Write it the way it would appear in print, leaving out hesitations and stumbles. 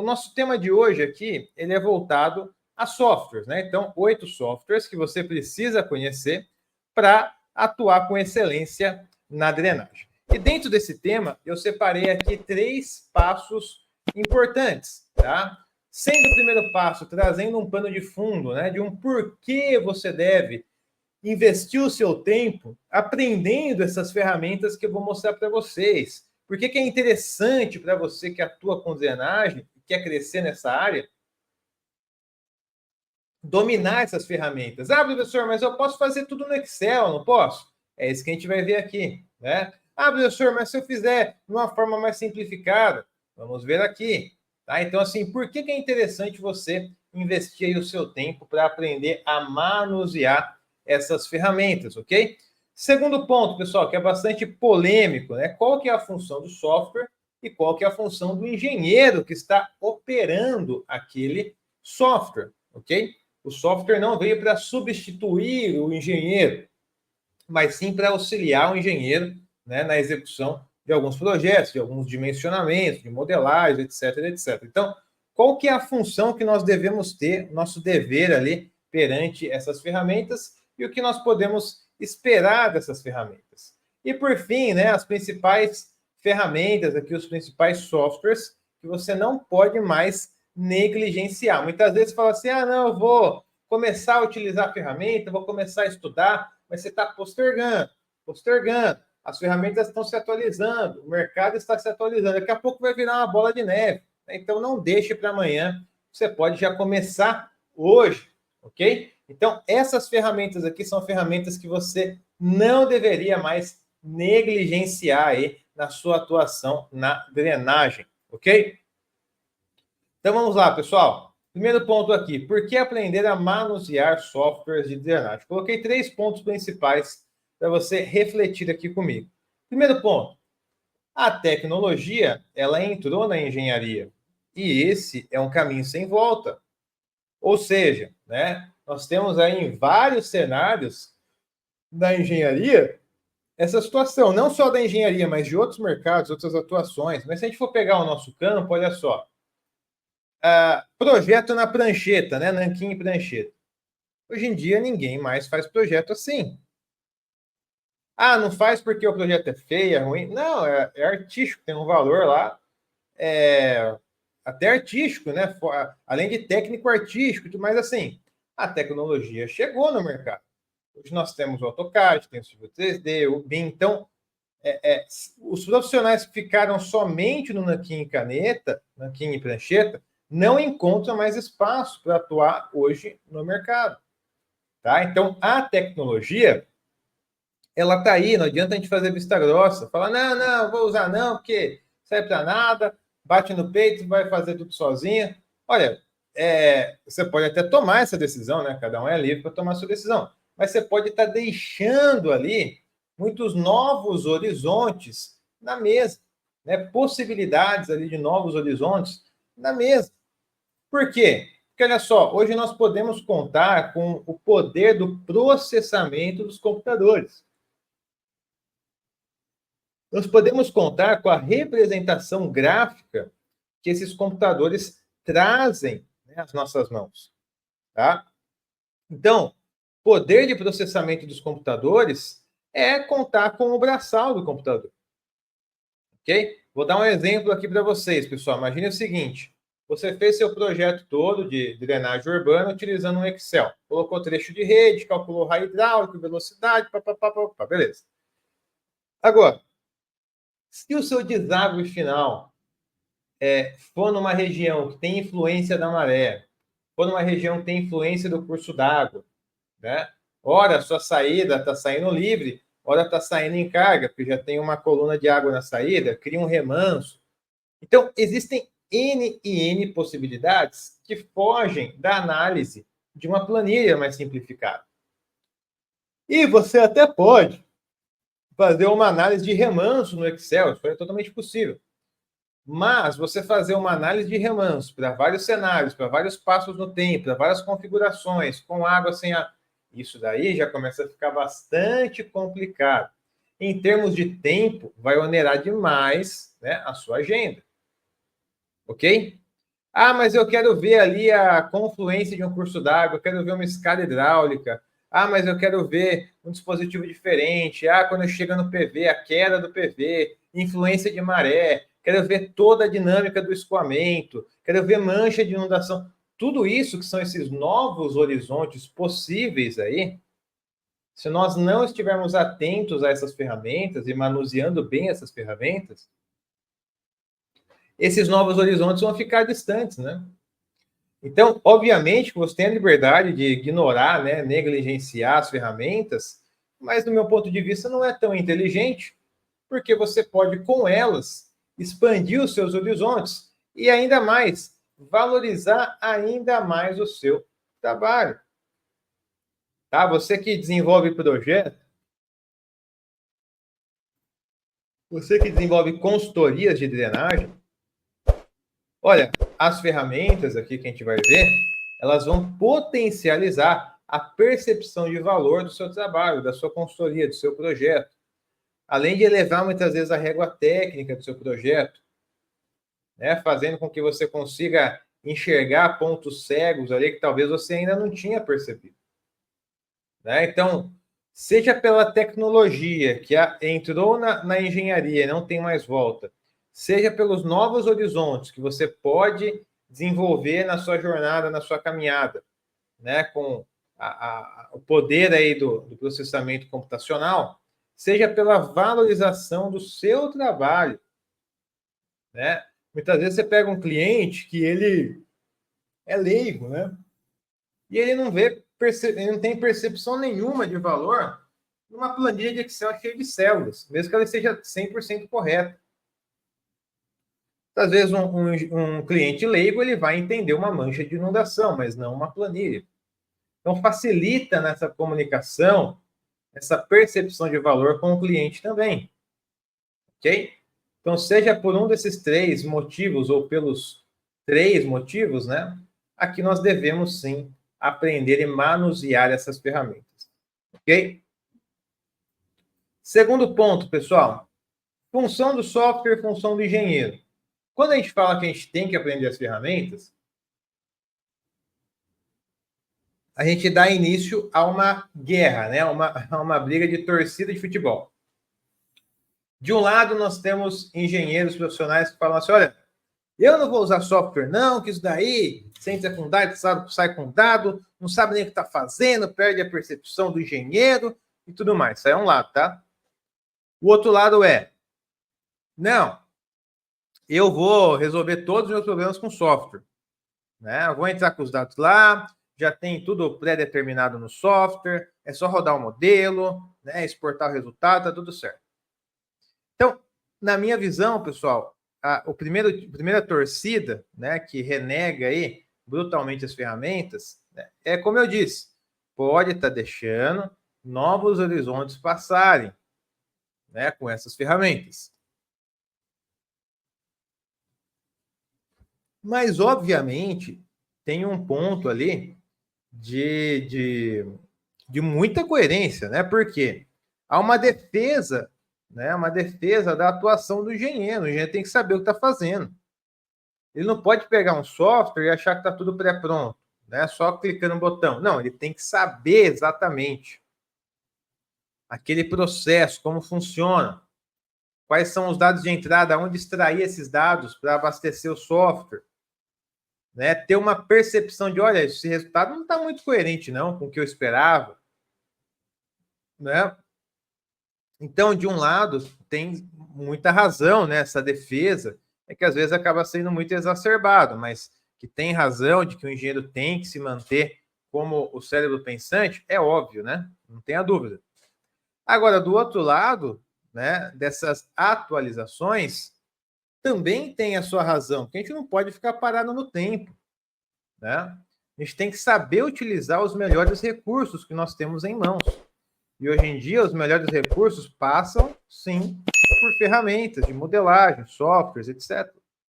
o nosso tema de hoje aqui, ele é voltado a softwares, né? Então, 8 softwares que você precisa conhecer para atuar com excelência na drenagem. E dentro desse tema, eu separei aqui 3 passos importantes, tá? Sendo o primeiro passo, trazendo um pano de fundo, né, de um porquê você deve investir o seu tempo aprendendo essas ferramentas que eu vou mostrar para vocês. Por que é interessante para você que atua com drenagem e quer crescer nessa área? Dominar essas ferramentas. Ah, professor, mas eu posso fazer tudo no Excel, não posso? É isso que a gente vai ver aqui, né? Ah, professor, mas se eu fizer de uma forma mais simplificada, vamos ver aqui, tá? Então, assim, por que é interessante você investir aí o seu tempo para aprender a manusear essas ferramentas, ok? Segundo ponto, pessoal, que é bastante polêmico, né? Qual que é a função do software e qual que é a função do engenheiro que está operando aquele software, ok? O software não veio para substituir o engenheiro, mas sim para auxiliar o engenheiro, né, na execução de alguns projetos, de alguns dimensionamentos, de modelagem, etc, etc. Então, qual que é a função que nós devemos ter, nosso dever ali perante essas ferramentas e o que nós podemos esperar dessas ferramentas? E por fim, né, as principais ferramentas aqui, os principais softwares que você não pode mais negligenciar. Muitas vezes fala assim, ah, não, eu vou começar a utilizar a ferramenta, vou começar a estudar, mas você está postergando. As ferramentas estão se atualizando, o mercado está se atualizando. Daqui a pouco vai virar uma bola de neve. Então, não deixe para amanhã. Você pode já começar hoje, ok? Então, essas ferramentas aqui são ferramentas que você não deveria mais negligenciar aí na sua atuação na drenagem, ok? Então, vamos lá, pessoal. Primeiro ponto aqui, por que aprender a manusear softwares de drenagem? Coloquei 3 pontos principais para você refletir aqui comigo. Primeiro ponto, a tecnologia, ela entrou na engenharia e esse é um caminho sem volta. Ou seja, né, nós temos aí em vários cenários da engenharia essa situação, não só da engenharia, mas de outros mercados, outras atuações. Mas se a gente for pegar o nosso campo, olha só, projeto na prancheta, né, nanquim e prancheta. Hoje em dia ninguém mais faz projeto assim. Ah, não faz porque o projeto é feio, é ruim. Não, é artístico, tem um valor lá, até artístico, né? Além de técnico artístico, mas assim, a tecnologia chegou no mercado. Hoje nós temos o AutoCAD, tem o Civil 3D, o BIM. Então, os profissionais que ficaram somente no nanquim e caneta, nanquim e prancheta, não encontram mais espaço para atuar hoje no mercado. Tá? Então, a tecnologia ela está aí, não adianta a gente fazer vista grossa, falar, não, vou usar não, porque serve para nada, bate no peito, vai fazer tudo sozinha. Olha, você pode até tomar essa decisão, né? Cada um é livre para tomar a sua decisão, mas você pode estar deixando ali muitos novos horizontes na mesa, né? Possibilidades ali de novos horizontes na mesa. Por quê? Porque olha só, hoje nós podemos contar com o poder do processamento dos computadores. Nós podemos contar com a representação gráfica que esses computadores trazem, né, às nossas mãos. Tá? Então, poder de processamento dos computadores é contar com o braçal do computador. Ok? Vou dar um exemplo aqui para vocês, pessoal. Imagine o seguinte: você fez seu projeto todo de drenagem urbana utilizando um Excel. Colocou trecho de rede, calculou raio hidráulico, velocidade, beleza. Agora, se o seu desagüe final for numa região que tem influência da maré, for numa região que tem influência do curso d'água, né? Ora, a sua saída está saindo livre, ora está saindo em carga, porque já tem uma coluna de água na saída, cria um remanso. Então, existem N e N possibilidades que fogem da análise de uma planilha mais simplificada. E você até pode fazer uma análise de remanso no Excel, isso é totalmente possível. Mas você fazer uma análise de remanso para vários cenários, para vários passos no tempo, para várias configurações, com água, sem água, isso daí já começa a ficar bastante complicado. Em termos de tempo, vai onerar demais, né, a sua agenda. Ok? Ah, mas eu quero ver ali a confluência de um curso d'água, eu quero ver uma escada hidráulica. Ah, mas eu quero ver um dispositivo diferente. Ah, quando chega no PV, a queda do PV, influência de maré. Quero ver toda a dinâmica do escoamento. Quero ver mancha de inundação. Tudo isso que são esses novos horizontes possíveis aí, se nós não estivermos atentos a essas ferramentas e manuseando bem essas ferramentas, esses novos horizontes vão ficar distantes, né? Então, obviamente, você tem a liberdade de ignorar, né, negligenciar as ferramentas, mas, do meu ponto de vista, não é tão inteligente, porque você pode, com elas, expandir os seus horizontes e, ainda mais, valorizar ainda mais o seu trabalho. Tá? Você que desenvolve projeto, você que desenvolve consultorias de drenagem, olha, as ferramentas aqui que a gente vai ver, elas vão potencializar a percepção de valor do seu trabalho, da sua consultoria, do seu projeto. Além de elevar muitas vezes a régua técnica do seu projeto, né, fazendo com que você consiga enxergar pontos cegos ali que talvez você ainda não tinha percebido. Né? Então, seja pela tecnologia que entrou na engenharia e não tem mais volta, seja pelos novos horizontes que você pode desenvolver na sua jornada, na sua caminhada, né, com o poder aí do processamento computacional, seja pela valorização do seu trabalho, né? Muitas vezes você pega um cliente que ele é leigo, né? E ele não vê, ele não tem percepção nenhuma de valor numa planilha de Excel cheia de células, mesmo que ela seja 100% correta. Às vezes um cliente leigo ele vai entender uma mancha de inundação, mas não uma planilha. Então facilita nessa comunicação, essa percepção de valor com o cliente também. Ok? Então, seja por um desses três motivos ou pelos três motivos, né? Aqui nós devemos sim aprender e manusear essas ferramentas. Ok? Segundo ponto, pessoal. Função do software, função do engenheiro. Quando a gente fala que a gente tem que aprender as ferramentas, a gente dá início a uma guerra, né? A uma briga de torcida de futebol. De um lado, nós temos engenheiros profissionais que falam assim, olha, eu não vou usar software não, que isso daí, sem entra com dado, sai com dado, não sabe nem o que está fazendo, perde a percepção do engenheiro e tudo mais. Isso aí é um lado, tá? O outro lado é, não, eu vou resolver todos os meus problemas com software. Né? Eu vou entrar com os dados lá, já tem tudo pré-determinado no software, é só rodar o modelo, né? Exportar o resultado, tá tudo certo. Então, na minha visão, pessoal, a primeira torcida, né, que renega aí brutalmente as ferramentas, né, é como eu disse, pode estar deixando novos horizontes passarem, né, com essas ferramentas. Mas, obviamente, tem um ponto ali de muita coerência, né? Porque há uma defesa, né? Uma defesa da atuação do engenheiro. O engenheiro tem que saber o que está fazendo. Ele não pode pegar um software e achar que está tudo pré-pronto, né? Só clicando no botão. Não, ele tem que saber exatamente aquele processo, como funciona, quais são os dados de entrada, onde extrair esses dados para abastecer o software. Né, ter uma percepção de, olha, esse resultado não está muito coerente, não, com o que eu esperava. Né? Então, de um lado, tem muita razão nessa defesa, é que às vezes acaba sendo muito exacerbado, mas que tem razão de que o engenheiro tem que se manter como o cérebro pensante, é óbvio, né? Não tenha dúvida. Agora, do outro lado, né, dessas atualizações, também tem a sua razão, porque a gente não pode ficar parado no tempo. Né? A gente tem que saber utilizar os melhores recursos que nós temos em mãos. E hoje em dia, os melhores recursos passam, sim, por ferramentas de modelagem, softwares, etc.